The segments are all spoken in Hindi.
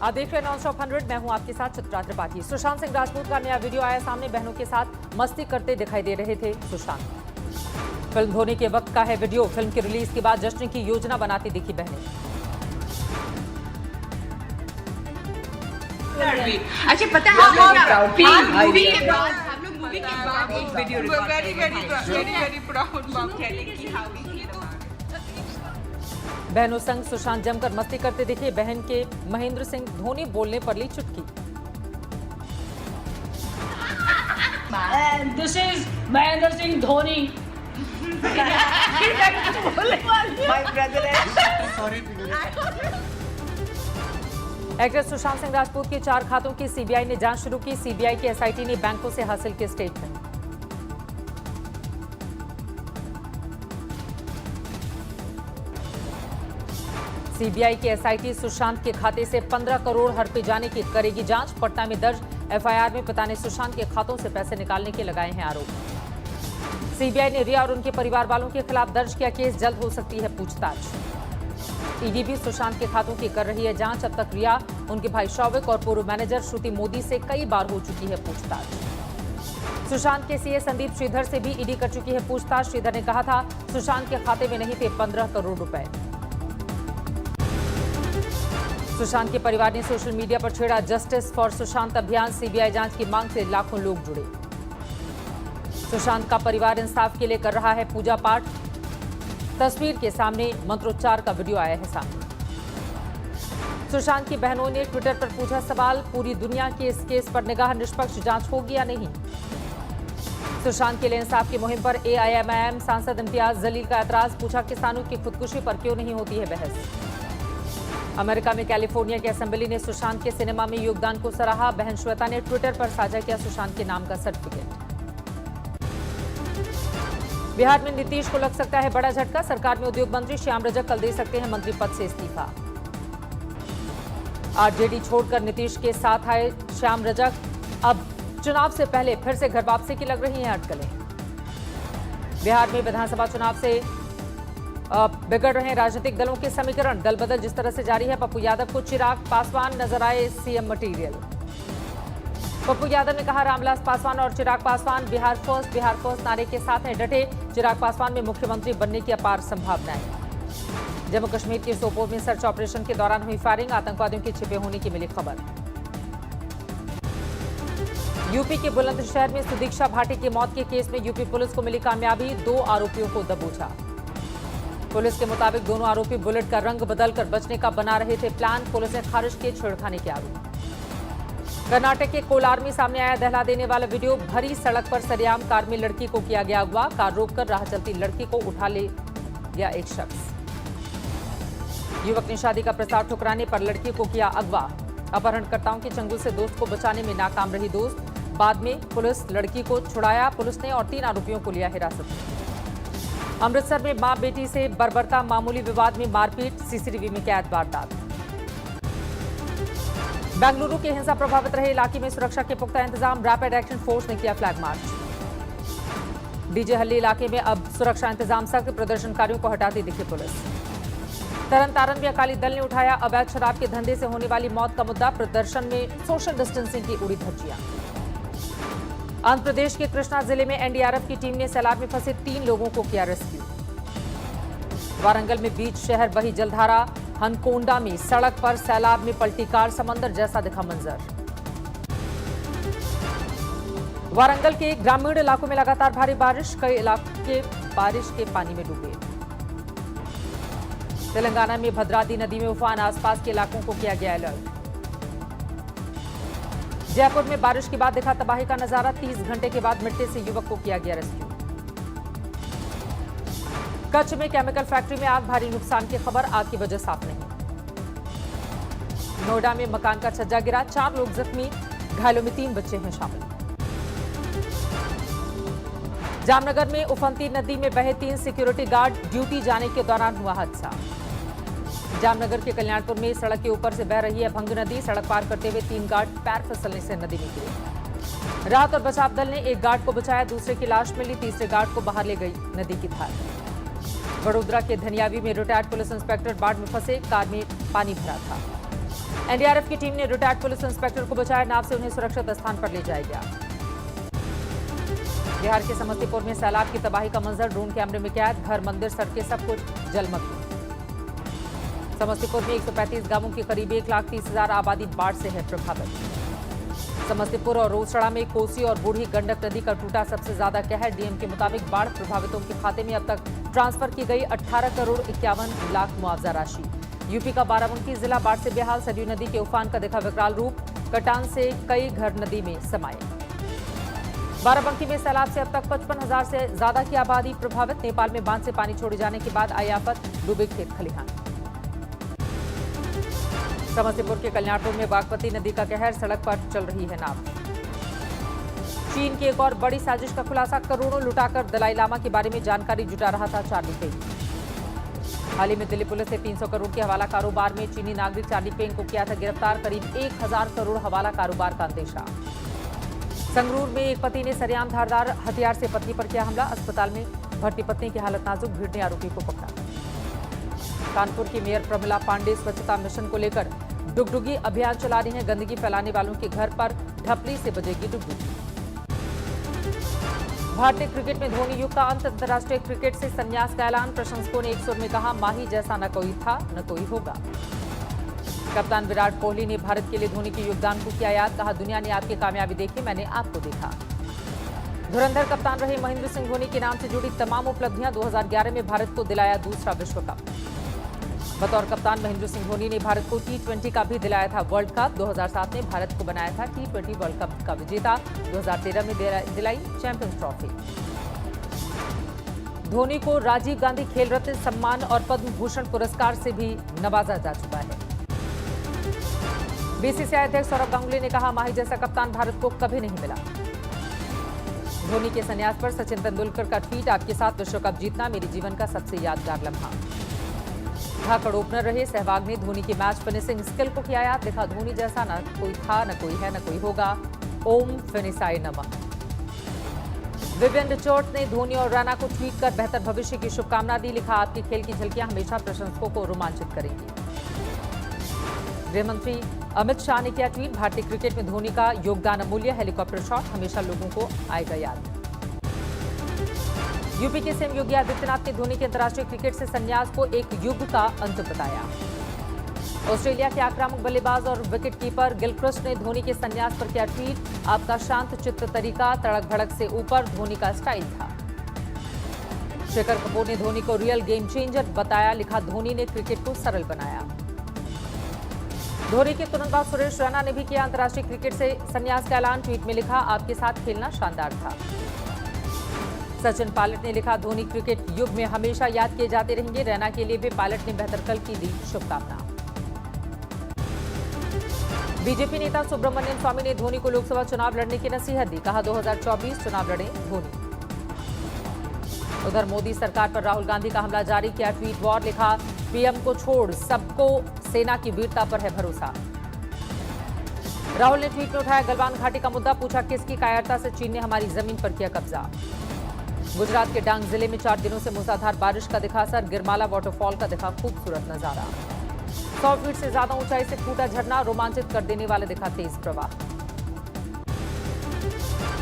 आप देख रहे हैं नॉन स्टॉप 100। मैं हूं आपके साथ चित्रा त्रिपाठी। सुशांत सिंह राजपूत का नया वीडियो आया सामने। बहनों के साथ मस्ती करते दिखाई दे रहे थे सुशांत। फिल्म धोनी के वक्त का है वीडियो। फिल्म की रिलीज के बाद जश्न की योजना बनाती दिखी बहनें। अच्छा पता है मूवी के बाद हम लोग मूवी के बाद एक video very proud mom telling कि हाउ वी फील। बहनों संग सुशांत जमकर मस्ती करते दिखे। बहन के महेंद्र सिंह धोनी बोलने पर ली चुटकी। This is Mahendra Singh Dhoni. My brother is actor Sushant Singh Rajput के 4 खातों की सीबीआई ने जांच शुरू की। सीबीआई की एसआईटी ने बैंकों से हासिल किए स्टेटमेंट। सीबीआई की एसआईटी सुशांत के खाते से 15 करोड़ हड़पे जाने की करेगी जांच। पटना में दर्ज एफआईआर में पिता ने सुशांत के खातों से पैसे निकालने के लगाए हैं आरोप। सीबीआई ने रिया और उनके परिवार वालों के खिलाफ दर्ज किया केस। जल्द हो सकती है पूछताछ। ईडी भी सुशांत के खातों की कर रही है जांच। अब तक रिया, उनके भाई शौविक और पूर्व मैनेजर श्रुति मोदी से कई बार हो चुकी है पूछताछ। सुशांत के सीए संदीप श्रीधर से भी ईडी कर चुकी है पूछताछ। श्रीधर ने कहा था सुशांत के खाते में नहीं थे 15 करोड़ रुपए। सुशांत के परिवार ने सोशल मीडिया पर छेड़ा जस्टिस फॉर सुशांत अभियान। सीबीआई जांच की मांग से लाखों लोग जुड़े। सुशांत का परिवार इंसाफ के लिए कर रहा है पूजा पाठ। तस्वीर के सामने मंत्रोच्चार का वीडियो आया है सामने। सुशांत की बहनों ने ट्विटर पर पूछा सवाल, पूरी दुनिया के इस केस पर निगाह, निष्पक्ष जांच होगी या नहीं। सुशांत के लिए इंसाफ की मुहिम पर एआईएमआईएम सांसद इम्तियाज जलील का एतराज। पूछा किसानों की खुदकुशी पर क्यों नहीं होती है बहस। अमेरिका में कैलिफोर्निया की असेंबली ने सुशांत के सिनेमा में योगदान को सराहा। बहन श्वेता ने ट्विटर पर साझा किया सुशांत के नाम का सर्टिफिकेट। बिहार में नीतीश को लग सकता है बड़ा झटका। सरकार में उद्योग मंत्री श्याम रजक कल दे सकते हैं मंत्री पद से इस्तीफा। आरजेडी छोड़कर नीतीश के साथ आए श्याम रजक। अब चुनाव से पहले फिर से घर वापसी की लग रही हैं अटकलें। बिहार में विधानसभा चुनाव से बिगड़ रहे राजनीतिक दलों के समीकरण। दल बदल जिस तरह से जारी है, पप्पू यादव को चिराग पासवान नजर आए सीएम मटीरियल। पप्पू यादव ने कहा रामविलास पासवान और चिराग पासवान बिहार फर्स्ट नारे के साथ हैं डटे। चिराग पासवान में मुख्यमंत्री बनने की अपार संभावनाएं। जम्मू कश्मीर के सोपोर में सर्च ऑपरेशन के दौरान हुई फायरिंग। आतंकवादियों के छिपे होने की मिली खबर। यूपी के बुलंदशहर में सुदीक्षा भाटी की मौत के केस में यूपी पुलिस को मिली कामयाबी। 2 आरोपियों को दबोचा। पुलिस के मुताबिक दोनों आरोपी बुलेट का रंग बदलकर बचने का बना रहे थे प्लान। पुलिस ने खारिज किए छेड़खानी के आरोप। कर्नाटक के कोलार में सामने आया दहला देने वाला वीडियो। भरी सड़क पर सरेआम कार में लड़की को किया गया अगवा। कार रोककर राह चलती लड़की को उठा ले गया एक शख्स। युवक ने शादी का प्रस्ताव ठुकराने पर लड़की को किया अगवा। अपहरणकर्ताओं के चंगुल से दोस्त को बचाने में नाकाम रही दोस्त। बाद में पुलिस लड़की को छुड़ाया। पुलिस ने और 3 आरोपियों को लिया हिरासत में। अमृतसर में मां बेटी से बर्बरता, मामूली विवाद में मारपीट। सीसीटीवी में कैद वारदात। बेंगलुरु के हिंसा प्रभावित रहे इलाके में सुरक्षा के पुख्ता इंतजाम। रैपिड एक्शन फोर्स ने किया फ्लैग मार्च। डीजे हल्ली इलाके में अब सुरक्षा इंतजाम सख्त। प्रदर्शनकारियों को हटाती दिखी पुलिस। तरन तारन में अकाली दल ने उठाया अवैध शराब के धंधे से होने वाली मौत का मुद्दा। प्रदर्शन में सोशल डिस्टेंसिंग की उड़ी धज्जियां। आंध्र प्रदेश के कृष्णा जिले में एनडीआरएफ की टीम ने सैलाब में फंसे 3 लोगों को किया रेस्क्यू। वारंगल में बीच शहर बही जलधारा। हनकोंडा में सड़क पर सैलाब में पलटी कार। समंदर जैसा दिखा मंजर। वारंगल के ग्रामीण इलाकों में लगातार भारी बारिश। कई इलाके बारिश के पानी में डूबे। तेलंगाना में भद्रादी नदी में उफान। आसपास के इलाकों को किया गया अलर्ट। जयपुर में बारिश के बाद दिखा तबाही का नजारा। 30 घंटे के बाद मिट्टी से युवक को किया गया रेस्क्यू। कच्छ में केमिकल फैक्ट्री में आग, भारी नुकसान की खबर। आग की वजह साफ नहीं। नोएडा में मकान का छज्जा गिरा। 4 लोग जख्मी। घायलों में 3 बच्चे हैं शामिल। जामनगर में उफनती नदी में बहे 3 सिक्योरिटी गार्ड। ड्यूटी जाने के दौरान हुआ हादसा। जामनगर के कल्याणपुर में सड़क के ऊपर से बह रही है भंग नदी। सड़क पार करते हुए 3 गार्ड पैर फिसलने से नदी में गिरे। राहत और बचाव दल ने एक गार्ड को बचाया। दूसरे की लाश मिली। तीसरे गार्ड को बाहर ले गई नदी की धार। वडोदरा के धनियावी में रिटायर्ड पुलिस इंस्पेक्टर बाढ़ में फंसे। कार में पानी भरा था। एनडीआरएफ की टीम ने रिटायर्ड पुलिस इंस्पेक्टर को बचाया, नाव से उन्हें सुरक्षित स्थान पर ले जाया गया। बिहार के समस्तीपुर में सैलाब की तबाही का मंजर, ड्रोन कैमरे में कैद, घर, मंदिर, सड़कें सब कुछ जलमग्न। समस्तीपुर में 135 गांवों की करीब 1,30,000 आबादी बाढ़ से है प्रभावित। समस्तीपुर और रोसड़ा में कोसी और बूढ़ी गंडक नदी का टूटा सबसे ज्यादा कहर। डीएम के मुताबिक बाढ़ प्रभावितों के खाते में अब तक ट्रांसफर की गई 18 करोड़ 51 लाख मुआवजा राशि। यूपी का बाराबंकी जिला बाढ़ से बेहाल, सरयू नदी के उफान का दिखा विकराल रूप, कटान से कई घर नदी में समाये। बाराबंकी में सैलाब से अब तक 55,000 से ज्यादा की आबादी प्रभावित। नेपाल में बांध से पानी छोड़े जाने के बाद आई आफत, डूबे खेत खलिहान। समस्तीपुर के कल्याणपुर में बागमती नदी का कहर, सड़क पर चल रही है नाव। चीन की एक और बड़ी साजिश का खुलासा, करोड़ों लुटाकर दलाई लामा के बारे में जानकारी जुटा रहा था चार्ली पेंग। हाल ही में दिल्ली पुलिस ने 300 करोड़ के हवाला कारोबार में चीनी नागरिक चार्ली पेंग को किया था गिरफ्तार। करीब 1,000 करोड़ हवाला कारोबार का अंदेशा। संगरूर में एक पति ने सरेआम धारदार हथियार से पत्नी पर किया हमला, अस्पताल में भर्ती पत्नी की हालत नाजुक, भीड़ ने आरोपी को पकड़ा। कानपुर की मेयर प्रमिला पांडे स्वच्छता मिशन को लेकर डुगडुगी अभियान चला रही हैं। गंदगी फैलाने वालों के घर पर ढपली से बजेगी डुगडुगी। भारतीय क्रिकेट में धोनी युग का अंत, अंतर्राष्ट्रीय क्रिकेट से संन्यास का ऐलान। प्रशंसकों ने एक सुर में कहा, माही जैसा न कोई था न कोई होगा। कप्तान विराट कोहली ने भारत के लिए धोनी के योगदान को किया याद, कहा दुनिया ने आपकी कामयाबी देखी, मैंने आपको देखा। धुरंधर कप्तान रहे महेंद्र सिंह धोनी के नाम से जुड़ी तमाम उपलब्धियां, 2011 में भारत को दिलाया दूसरा विश्व कप। बतौर कप्तान महेंद्र सिंह धोनी ने भारत को T20 का भी दिलाया था वर्ल्ड कप। 2007 में भारत को बनाया था T20 वर्ल्ड कप का विजेता। 2013 में दिलाई चैंपियंस ट्रॉफी। धोनी को राजीव गांधी खेल रत्न सम्मान और पद्म भूषण पुरस्कार से भी नवाजा जा चुका है। बीसीसीआई अध्यक्ष सौरव गांगुली ने कहा, माही जैसा कप्तान भारत को कभी नहीं मिला। धोनी के संन्यास पर सचिन तेंदुलकर का ट्वीट, आपके साथ विश्व कप जीतना मेरे जीवन का सबसे यादगार लम्हा। धाकड़ ओपनर रहे सहवाग ने धोनी की मैच फिनिशिंग स्किल को किया याद, लिखा धोनी जैसा न कोई था, न कोई है, न कोई होगा, ओम फिनिशाई नमः। विवियन रिचर्ड्स ने धोनी और रैना को ट्वीट कर बेहतर भविष्य की शुभकामना दी, लिखा आपके खेल की झलकियां हमेशा प्रशंसकों को रोमांचित करेंगी। गृह मंत्री अमित शाह ने किया ट्वीट, भारतीय क्रिकेट में धोनी का योगदान अमूल्य, हेलीकॉप्टर शॉट हमेशा लोगों को आएगा याद। यूपी के सीएम योगी आदित्यनाथ ने धोनी के अंतर्राष्ट्रीय क्रिकेट से संन्यास को एक युग का अंत बताया। ऑस्ट्रेलिया के आक्रामक बल्लेबाज और विकेटकीपर गिलक्रिस्ट ने धोनी के संन्यास पर किया ट्वीट, आपका शांत चित्त तरीका तड़क भड़क से ऊपर धोनी का स्टाइल था। शेखर कपूर ने धोनी को रियल गेम चेंजर बताया, लिखा धोनी ने क्रिकेट को सरल बनाया। धोनी के तुरंत बाद सुरेश रैना ने भी किया अंतर्राष्ट्रीय क्रिकेट से संन्यास का ऐलान, ट्वीट में लिखा आपके साथ खेलना शानदार था। सचिन पायलट ने लिखा, धोनी क्रिकेट युग में हमेशा याद किए जाते रहेंगे, रैना के लिए भी पायलट ने बेहतर कल की दी शुभकामना। बीजेपी नेता सुब्रमण्यम स्वामी ने धोनी को लोकसभा चुनाव लड़ने की नसीहत दी, कहा 2024 चुनाव लड़े धोनी। उधर मोदी सरकार पर राहुल गांधी का हमला जारी, किया ट्वीट वॉर, लिखा पीएम को छोड़ सबको सेना की वीरता पर है भरोसा। राहुल ने ट्वीट में उठाया गलवान घाटी का मुद्दा, पूछा किसकी कायरता से चीन ने हमारी जमीन पर किया कब्जा। गुजरात के डांग जिले में 4 दिनों से मूसलाधार बारिश का दिखा असर, गिरमाला वाटरफॉल का दिखा खूबसूरत नजारा। 100 फीट से ज्यादा ऊंचाई से फूटा झरना, रोमांचित कर देने वाले दिखा तेज प्रवाह।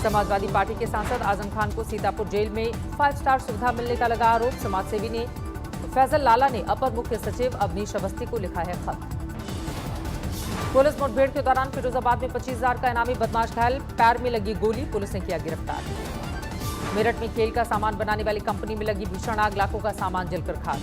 समाजवादी पार्टी के सांसद आजम खान को सीतापुर जेल में 5 स्टार सुविधा मिलने का लगा आरोप, समाजसेवी ने फैजल लाला ने अपर मुख्य सचिव अवनीश अवस्थी को लिखा है खत। पुलिस मुठभेड़ के दौरान फिरोजाबाद में 25,000 का इनामी बदमाश घायल, पैर में लगी गोली, पुलिस ने किया गिरफ्तार। मेरठ में खेल का सामान बनाने वाली कंपनी में लगी भीषण आग, लाखों का सामान जलकर खाक।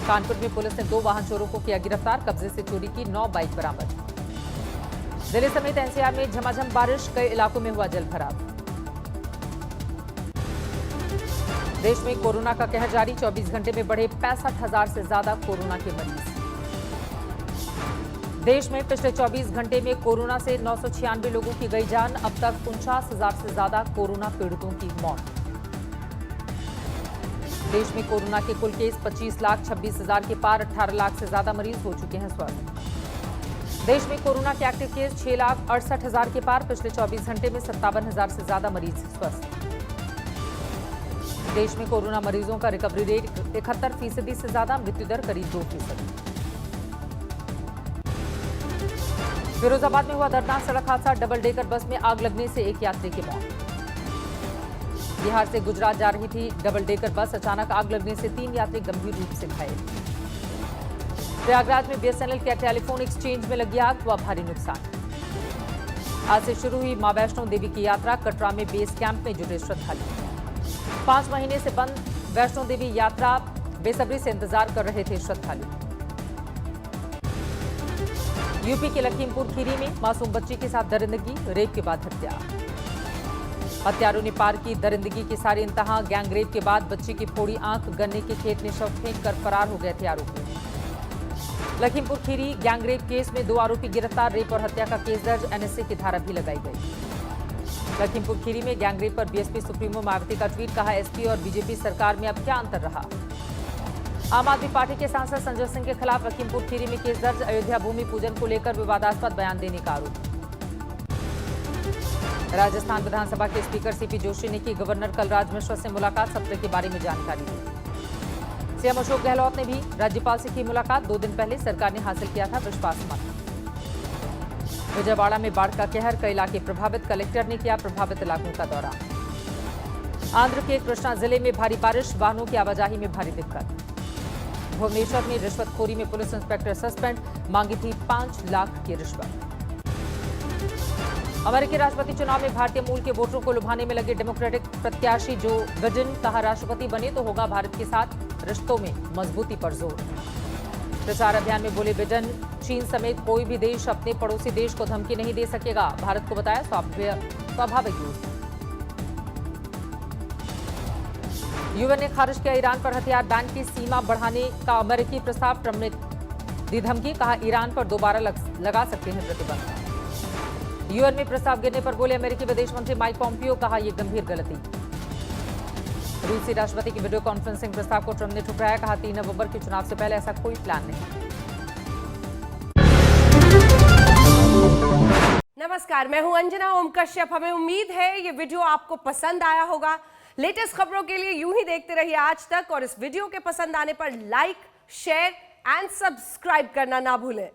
कानपुर में पुलिस ने 2 वाहन चोरों को किया गिरफ्तार, कब्जे से चोरी की 9 बाइक बरामद। दिल्ली समेत एनसीआर में झमाझम बारिश, कई इलाकों में हुआ जलभराव। देश में कोरोना का कहर जारी, 24 घंटे में बढ़े 65,000 से ज्यादा कोरोना के मरीज। देश में पिछले 24 घंटे में कोरोना से 996 लोगों की गई जान, अब तक 49,000 से ज्यादा कोरोना पीड़ितों की मौत। देश में कोरोना के कुल केस 25,26,000 के पार, 18 लाख से ज्यादा मरीज हो चुके हैं स्वस्थ। देश में कोरोना के एक्टिव केस 6,68,000 के पार, पिछले 24 घंटे में 57,000 से ज्यादा मरीज स्वस्थ। देश में कोरोना मरीजों का रिकवरी रेट 71% से ज्यादा, मृत्यु दर करीब 2%। फिरोजाबाद में हुआ दर्दनाक सड़क हादसा, डबल डेकर बस में आग लगने से एक यात्री की मौत। बिहार से गुजरात जा रही थी डबल डेकर बस, अचानक आग लगने से 3 यात्री गंभीर रूप से घायल। प्रयागराज में बीएसएनएल के टेलीफोन एक्सचेंज में लगी आग, हुआ भारी नुकसान। आज से शुरू हुई मां वैष्णो देवी की यात्रा, कटरा में बेस कैंप में जुटे श्रद्धालु। 5 महीने से बंद वैष्णो देवी यात्रा, बेसब्री से इंतजार कर रहे थे श्रद्धालु। यूपी के लखीमपुर खीरी में मासूम बच्ची के साथ दरिंदगी, रेप के बाद हत्या। हत्यारों ने पार की दरिंदगी की सारी इंतहा, गैंगरेप के बाद बच्ची की फोड़ी आंख, गन्ने के खेत में शव फेंक कर फरार हो गए थे आरोपी। लखीमपुर खीरी गैंगरेप केस में 2 आरोपी गिरफ्तार, रेप और हत्या का केस दर्ज, एनएसए की धारा भी लगाई गई। लखीमपुर खीरी में गैंगरेप पर बीएसपी सुप्रीमो मायावती का ट्वीट, कहा एसपी और बीजेपी सरकार में अब क्या अंतर रहा। आम आदमी पार्टी के सांसद संजय सिंह के खिलाफ लखीमपुर खीरी में केस दर्ज, अयोध्या भूमि पूजन को लेकर विवादास्पद बयान देने का आरोप। राजस्थान विधानसभा के स्पीकर सीपी जोशी ने की गवर्नर कलराज मिश्र से मुलाकात, सत्र के बारे में जानकारी दी। सीएम अशोक गहलोत ने भी राज्यपाल से की मुलाकात, 2 दिन पहले सरकार ने हासिल किया था विश्वास मत। विजयवाड़ा में बाढ़ का कहर, कई इलाके प्रभावित, कलेक्टर ने किया प्रभावित इलाकों का दौरा। आंध्र के कृष्णा जिले में भारी बारिश, वाहनों की आवाजाही में भारी दिक्कत। भुवनेश्वर में रिश्वतखोरी में पुलिस इंस्पेक्टर सस्पेंड, मांगी थी 5 लाख की रिश्वत। अमेरिकी राष्ट्रपति चुनाव में भारतीय मूल के वोटरों को लुभाने में लगे डेमोक्रेटिक प्रत्याशी जो बिडेन, कहा राष्ट्रपति बने तो होगा भारत के साथ रिश्तों में मजबूती पर जोर। प्रचार अभियान में बोले बिडेन, चीन समेत कोई भी देश अपने पड़ोसी देश को धमकी नहीं दे सकेगा, भारत को बताया स्वाभाविक युद्ध। यूएन ने खारिज किया ईरान पर हथियार बैन की सीमा बढ़ाने का अमेरिकी प्रस्ताव, ट्रंप ने दी धमकी, कहा ईरान पर दोबारा लगा सकते हैं प्रतिबंध। यूएन में प्रस्ताव गिरने पर बोले अमेरिकी विदेश मंत्री माइक पॉम्पियो, कहा यह गंभीर गलती। रूसी राष्ट्रपति की वीडियो कॉन्फ्रेंसिंग प्रस्ताव को ट्रंप ने ठुकराया, कहा 3 नवंबर के चुनाव से पहले ऐसा कोई प्लान नहीं। नमस्कार, मैं हूं अंजना ओम कश्यप। हमें उम्मीद है ये वीडियो आपको पसंद आया होगा। लेटेस्ट खबरों के लिए यूं ही देखते रहिए आज तक, और इस वीडियो के पसंद आने पर लाइक, शेयर एंड सब्सक्राइब करना ना भूलें।